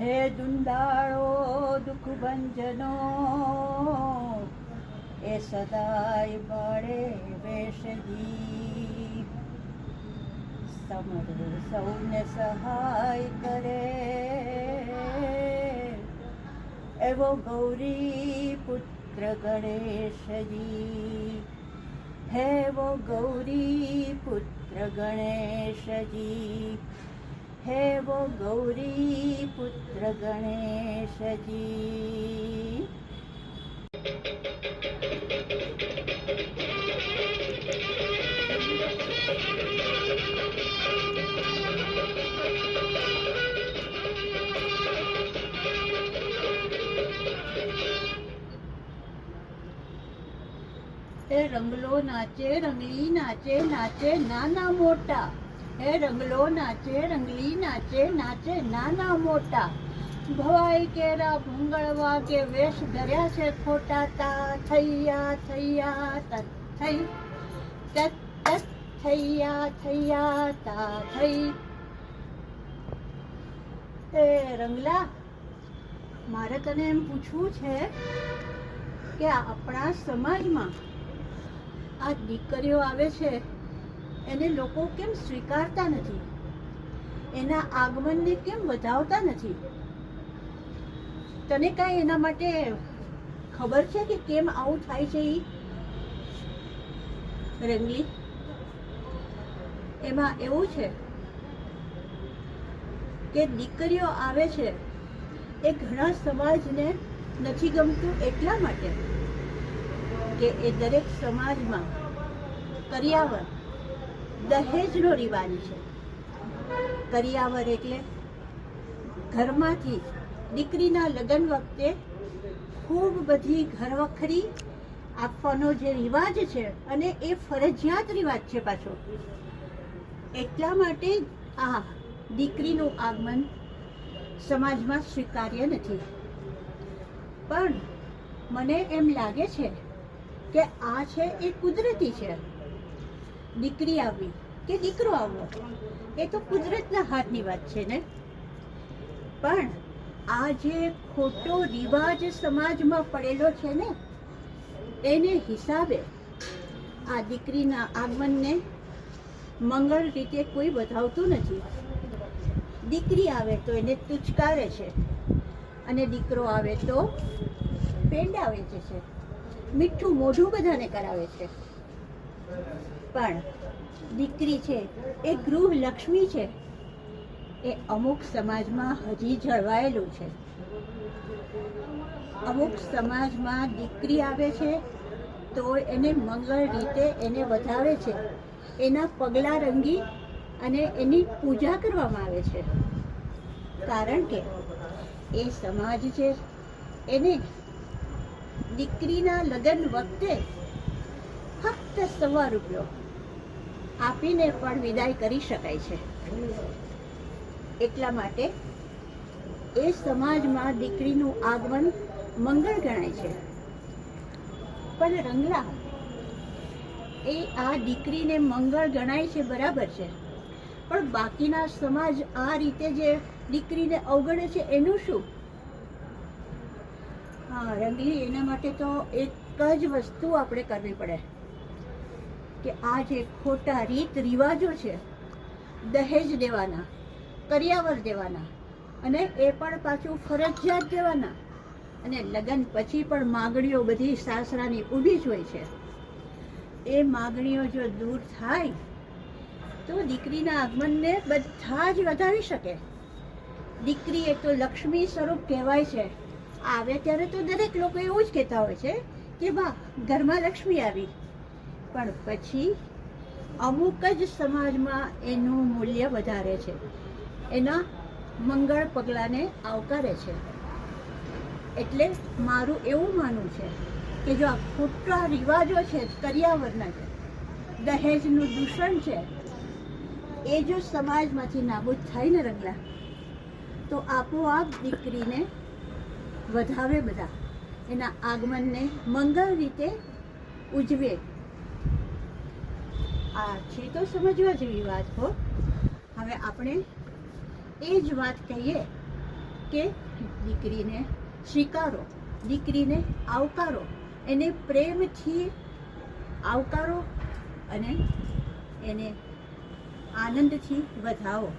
હે દુંદાળો દુઃખ ભંજનો એ સદાય બળે વેશજી સમર સૌને સહાય કરે એવો ગૌરી પુત્ર ગણેશજી હે વો ગૌરી પુત્ર ગણેશજી હે વો ગૌરી પુત્ર ગણેશજી. હે રંગલો નાચે રંગલી નાચે નાચે નાના મોટા હે રંગલો નાચે રંગલી નાચે નાચે નાના મોટા ભવાઈ કેરા ભૂંગળવા કે વેશ ધર્યા છે ખોટા તા થૈયા થૈયા તત થઈ તત તત થૈયા થૈયા તા થઈ. એ રંગલા, મારે તને એમ પૂછવું છે કે આપણા સમાજમાં આ દીકરીઓ આવે છે એને લોકો કેમ સ્વીકારતા નથી, એના આગમનને કેમ વધાવતા નથી? તને કાંઈ એના માટે ખબર છે કે કેમ આવું થાય છે? રંગલી, એમાં એવું છે કે દીકરીઓ આવે છે એ ઘણા સમાજને નથી ગમતું એટલા માટે કે એ દરેક સમાજમાં કરિયાવર દહેજનો રિવાજ છે. કરિયાવર એટલે ઘરમાંથી દીકરીના લગ્ન વખતે ખૂબ બધી ઘરવખરી આપવાનો જે રિવાજ છે અને એ ફરજિયાત રિવાજ છે પાછો. એટલા માટે આ દીકરીનું આગમન સમાજમાં સ્વીકાર્ય નથી. પણ મને એમ લાગે છે કે આ છે એ કુદરતી છે. દીકરી આવવી કે દીકરો આવવો એ તો કુદરતના હાથની વાત છે ને. પણ આ જે ખોટો રિવાજ સમાજમાં પડેલો છે ને એને હિસાબે આ દીકરીના આગમનને મંગળ રીતે કોઈ વધાવતું નથી. દીકરી આવે તો એને તુચકારે છે અને દીકરો આવે તો પેંડા વેચે છે, મીઠું મોઢું બધાને કરાવે છે. પણ દીકરી છે એ ગૃહ લક્ષ્મી છે, એ અમુક સમાજમાં હજી જળવાયેલું છે. અમુક સમાજમાં દીકરી આવે છે તો એને મંગળ રીતે એને વધાવે છે, એના પગલાં રંગી અને એની પૂજા કરવામાં આવે છે. કારણ કે એ સમાજ છે એને દીકરીના લગ્ન વખતે ફક્ત ₹100 આપીને પણ વિદાય કરી શકાય છે. એટલા માટે એ સમાજમાં દીકરીનું આગમન મંગળ ગણાય છે. પણ રંગલા, એ આ દીકરીને મંગળ ગણાય છે બરાબર છે, પણ બાકીના સમાજ આ રીતે જે દીકરીને અવગણે છે એનું શું? હા રંગલી, એના માટે તો એક જ વસ્તુ આપણે કરવી પડે કે આ જે ખોટા રીત રિવાજો છે, દહેજ દેવાના, કરિયાવર દેવાના અને એ પણ પાછું ફરજિયાત દેવાના, અને લગ્ન પછી પણ માગણીઓ બધી સાસરાની ઊભી જ હોય છે. એ માગણીઓ જો દૂર થાય તો દીકરીના આગમનને બધા જ વધાવી શકે. દીકરી એ તો લક્ષ્મી સ્વરૂપ કહેવાય છે. આવે ત્યારે તો દરેક લોકો એવું જ કહેતા હોય છે કે બા ઘરમાં લક્ષ્મી આવી. પણ પછી અમુક જ સમાજમાં એનું મૂલ્ય વધારે છે, એના મંગળ પગલાંને આવકારે છે. એટલે મારું એવું માનવું છે કે જો આ ખોટા રિવાજો છે, કરિયાવરના છે, દહેજનું દૂષણ છે, એ જો સમાજમાંથી નાબૂદ થાય ને રંગલા, તો આપોઆપ દીકરીને વધાવે બધા, એના આગમનને મંગળ રીતે ઉજવે. આ છે તો સમજવા જેવી વાત હો. હવે આપણે એ જ વાત કહીએ કે દીકરીને સ્વીકારો, દીકરીને આવકારો, એને પ્રેમથી આવકારો અને એને આનંદથી વધાવો.